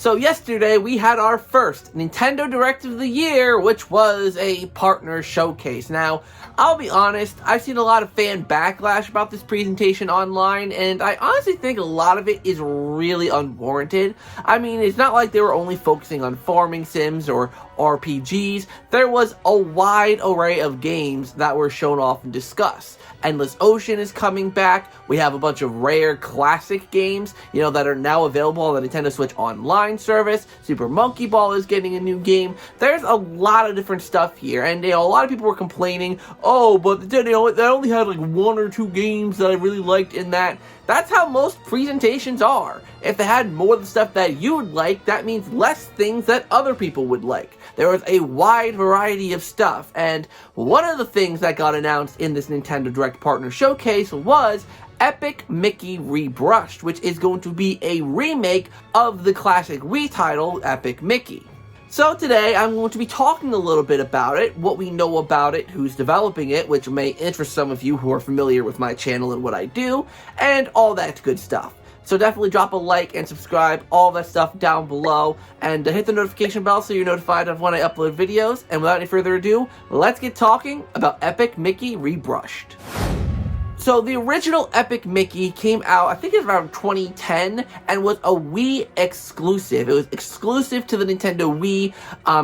So yesterday we had our first Nintendo Direct of the year, which was a partner showcase. Now, I'll be honest, I've seen a lot of fan backlash about this presentation online, and I honestly think a lot of it is really unwarranted. I mean, it's not like they were only focusing on farming sims or RPGs. There was a wide array of games that were shown off and discussed. Endless Ocean is coming back. We have a bunch of rare classic games, that are now available on the Nintendo Switch Online service. Super Monkey Ball is getting a new game. There's a lot of different stuff here, and a lot of people were complaining, oh, but they only had like 1 or 2 games that I really liked in that. That's how most presentations are. If they had more of the stuff that you would like, that means less things that other people would like. There was a wide variety of stuff, and one of the things that got announced in this Nintendo Direct Partner Showcase was Epic Mickey Rebrushed, which is going to be a remake of the classic Wii title, Epic Mickey. So today, I'm going to be talking a little bit about it, what we know about it, who's developing it, which may interest some of you who are familiar with my channel and what I do, and all that good stuff. So definitely drop a like and subscribe, all that stuff down below, and hit the notification bell so you're notified of when I upload videos. And without any further ado, let's get talking about Epic Mickey Rebrushed. So the original Epic Mickey came out, I think it was around 2010, and was a Wii exclusive. It was exclusive to the Nintendo Wii.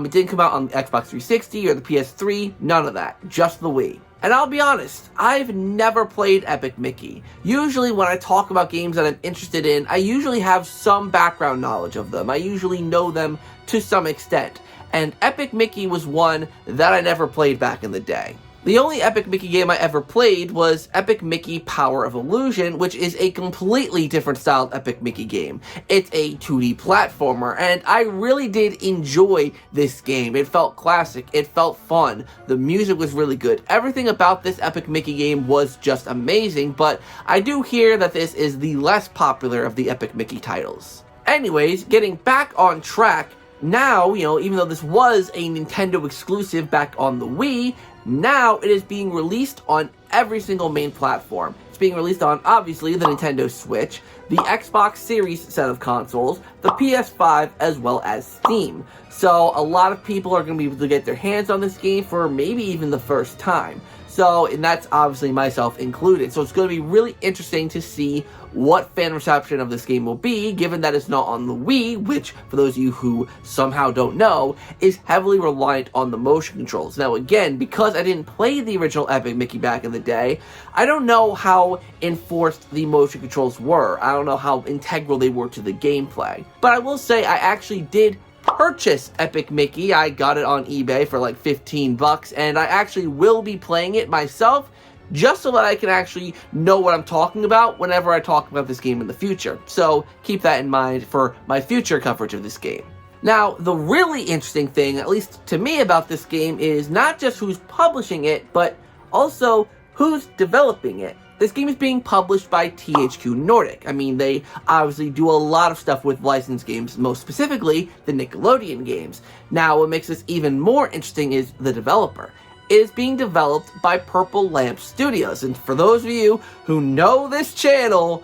It didn't come out on the Xbox 360 or the PS3, none of that, just the Wii. And I'll be honest, I've never played Epic Mickey. Usually when I talk about games that I'm interested in, I usually have some background knowledge of them. I usually know them to some extent. And Epic Mickey was one that I never played back in the day. The only Epic Mickey game I ever played was Epic Mickey Power of Illusion, which is a completely different style Epic Mickey game. It's a 2D platformer, and I really did enjoy this game. It felt classic, it felt fun, the music was really good. Everything about this Epic Mickey game was just amazing, but I do hear that this is the less popular of the Epic Mickey titles. Anyways, getting back on track, now, even though this was a Nintendo exclusive back on the Wii, now it is being released on every single main platform. It's being released on, obviously, the Nintendo Switch, the Xbox Series set of consoles, the PS5, as well as Steam. So a lot of people are going to be able to get their hands on this game for maybe even the first time. And that's obviously myself included. So it's going to be really interesting to see what fan reception of this game will be, given that it's not on the Wii, which, for those of you who somehow don't know, is heavily reliant on the motion controls. Now again, because I didn't play the original Epic Mickey back in the day, I don't know how enforced the motion controls were. I don't know how integral they were to the gameplay. But I will say I actually did purchase Epic Mickey. I got it on eBay for like 15 bucks, and I actually will be playing it myself just so that I can actually know what I'm talking about whenever I talk about this game in the future. So keep that in mind for my future coverage of this game. Now, the really interesting thing, at least to me, about this game is not just who's publishing it, but also who's developing it. This game is being published by THQ Nordic. I mean, they obviously do a lot of stuff with licensed games, most specifically the Nickelodeon games. Now, what makes this even more interesting is the developer. It is being developed by Purple Lamp Studios, and for those of you who know this channel,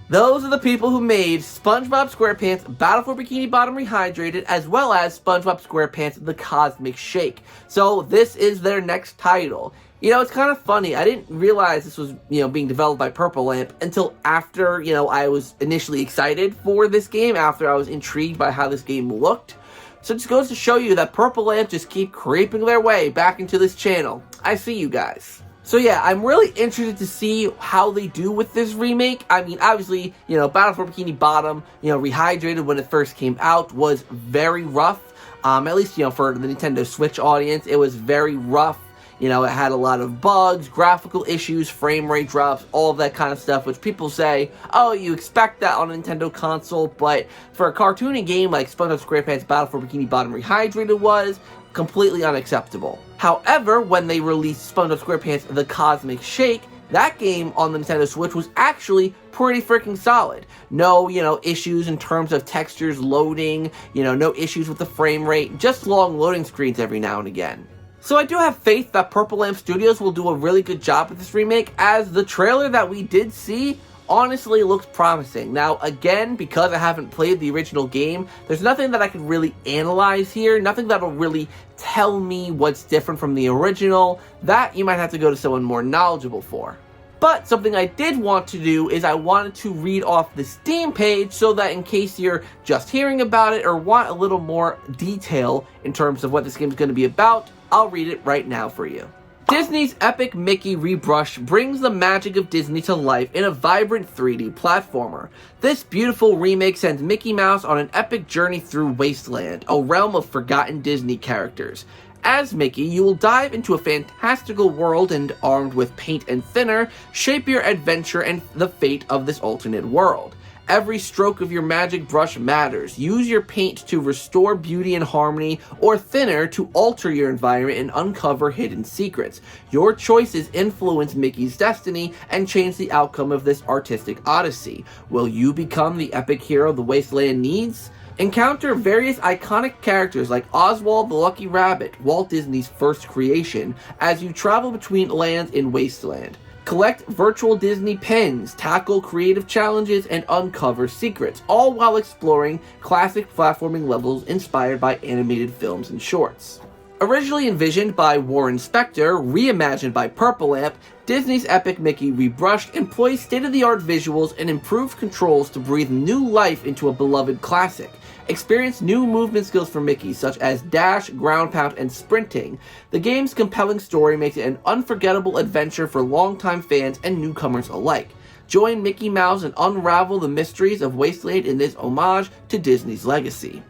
those are the people who made SpongeBob SquarePants Battle for Bikini Bottom Rehydrated, as well as SpongeBob SquarePants The Cosmic Shake. So this is their next title. It's kind of funny. I didn't realize this was, being developed by Purple Lamp until after, I was initially excited for this game, after I was intrigued by how this game looked. So it just goes to show you that Purple Lamp just keep creeping their way back into this channel. I see you guys. So yeah, I'm really interested to see how they do with this remake. I mean, obviously, Battle for Bikini Bottom, Rehydrated when it first came out was very rough. At least, for the Nintendo Switch audience, it was very rough. It had a lot of bugs, graphical issues, frame rate drops, all of that kind of stuff, which people say, oh, you expect that on a Nintendo console, but for a cartoony game like SpongeBob SquarePants Battle for Bikini Bottom Rehydrated was completely unacceptable. However, when they released SpongeBob SquarePants The Cosmic Shake, that game on the Nintendo Switch was actually pretty freaking solid. No, issues in terms of textures loading, no issues with the frame rate, just long loading screens every now and again. So I do have faith that Purple Lamp Studios will do a really good job with this remake, as the trailer that we did see honestly looks promising. Now, again, because I haven't played the original game, there's nothing that I can really analyze here, nothing that'll really tell me what's different from the original. That you might have to go to someone more knowledgeable for. But something I did want to do is I wanted to read off the Steam page so that in case you're just hearing about it or want a little more detail in terms of what this game is going to be about, I'll read it right now for you. Disney's Epic Mickey Rebrushed brings the magic of Disney to life in a vibrant 3D platformer. This beautiful remake sends Mickey Mouse on an epic journey through Wasteland, a realm of forgotten Disney characters. As Mickey, you will dive into a fantastical world and, armed with paint and thinner, shape your adventure and the fate of this alternate world. Every stroke of your magic brush matters. Use your paint to restore beauty and harmony, or thinner to alter your environment and uncover hidden secrets. Your choices influence Mickey's destiny and change the outcome of this artistic odyssey. Will you become the epic hero the Wasteland needs? Encounter various iconic characters like Oswald the Lucky Rabbit, Walt Disney's first creation, as you travel between lands in Wasteland. Collect virtual Disney pins, tackle creative challenges, and uncover secrets, all while exploring classic platforming levels inspired by animated films and shorts. Originally envisioned by Warren Spector, reimagined by Purple Lamp, Disney's Epic Mickey Rebrushed employs state-of-the-art visuals and improved controls to breathe new life into a beloved classic. Experience new movement skills for Mickey, such as dash, ground pound, and sprinting. The game's compelling story makes it an unforgettable adventure for longtime fans and newcomers alike. Join Mickey Mouse and unravel the mysteries of Wasteland in this homage to Disney's legacy.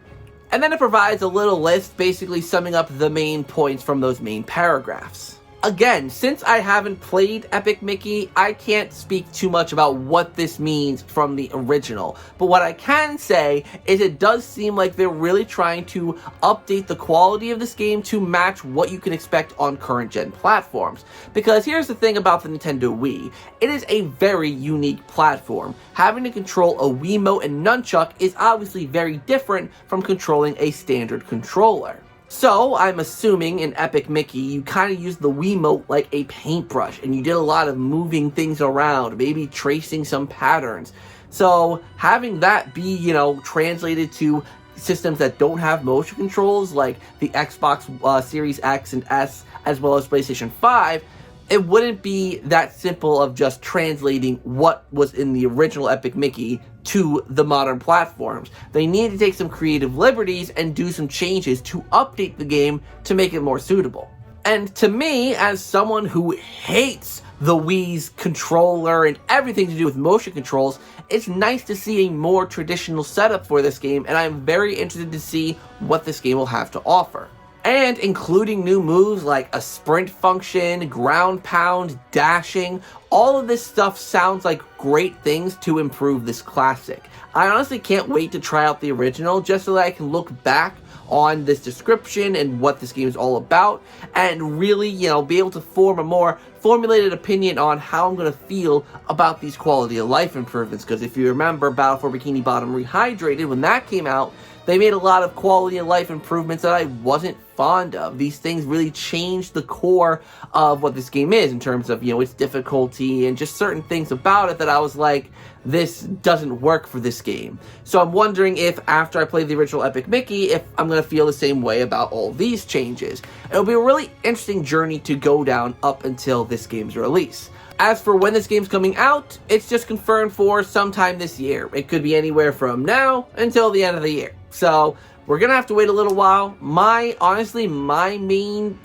And then it provides a little list basically summing up the main points from those main paragraphs. Again, since I haven't played Epic Mickey, I can't speak too much about what this means from the original. But what I can say is it does seem like they're really trying to update the quality of this game to match what you can expect on current-gen platforms. Because here's the thing about the Nintendo Wii. It is a very unique platform. Having to control a Wiimote and nunchuck is obviously very different from controlling a standard controller. So, I'm assuming in Epic Mickey, you kind of used the Wiimote like a paintbrush, and you did a lot of moving things around, maybe tracing some patterns. So, having that be, translated to systems that don't have motion controls, like the Xbox Series X and S, as well as PlayStation 5, it wouldn't be that simple of just translating what was in the original Epic Mickey to the modern platforms. They need to take some creative liberties and do some changes to update the game to make it more suitable. And to me, as someone who hates the Wii's controller and everything to do with motion controls, it's nice to see a more traditional setup for this game, and I'm very interested to see what this game will have to offer. And including new moves like a sprint function, ground pound, dashing, all of this stuff sounds like great things to improve this classic. I honestly can't wait to try out the original just so that I can look back on this description and what this game is all about and really, be able to form a more formulated opinion on how I'm going to feel about these quality of life improvements. Because if you remember Battle for Bikini Bottom Rehydrated, when that came out, they made a lot of quality of life improvements that I wasn't fond of. These things really changed the core of what this game is in terms of, its difficulty and just certain things about it that I was like, this doesn't work for this game. So I'm wondering if after I play the original Epic Mickey, if I'm going to feel the same way about all these changes. It'll be a really interesting journey to go down up until this game's release. As for when this game's coming out, it's just confirmed for sometime this year. It could be anywhere from now until the end of the year. So, we're gonna have to wait a little while. Honestly, my main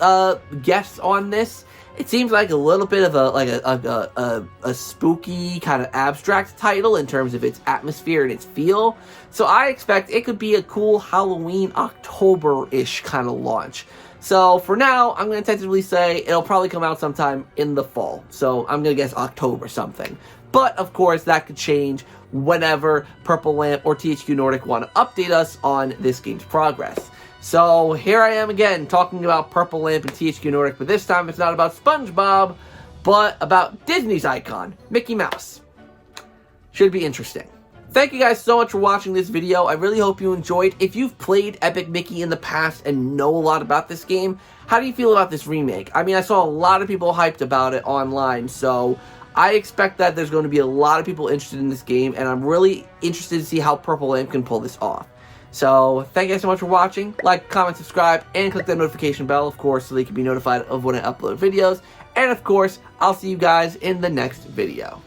guess on this, it seems like a little bit of a spooky kind of abstract title in terms of its atmosphere and its feel. So I expect it could be a cool Halloween, October-ish kind of launch. So for now, I'm going to tentatively say it'll probably come out sometime in the fall. So I'm going to guess October something. But of course, that could change whenever Purple Lamp or THQ Nordic want to update us on this game's progress. So here I am again talking about Purple Lamp and THQ Nordic, but this time it's not about SpongeBob, but about Disney's icon, Mickey Mouse. Should be interesting. Thank you guys so much for watching this video. I really hope you enjoyed. If you've played Epic Mickey in the past and know a lot about this game, how do you feel about this remake? I mean, I saw a lot of people hyped about it online, so I expect that there's going to be a lot of people interested in this game, and I'm really interested to see how Purple Lamp can pull this off. So, thank you guys so much for watching. Like, comment, subscribe, and click that notification bell, of course, so that you can be notified of when I upload videos. And, of course, I'll see you guys in the next video.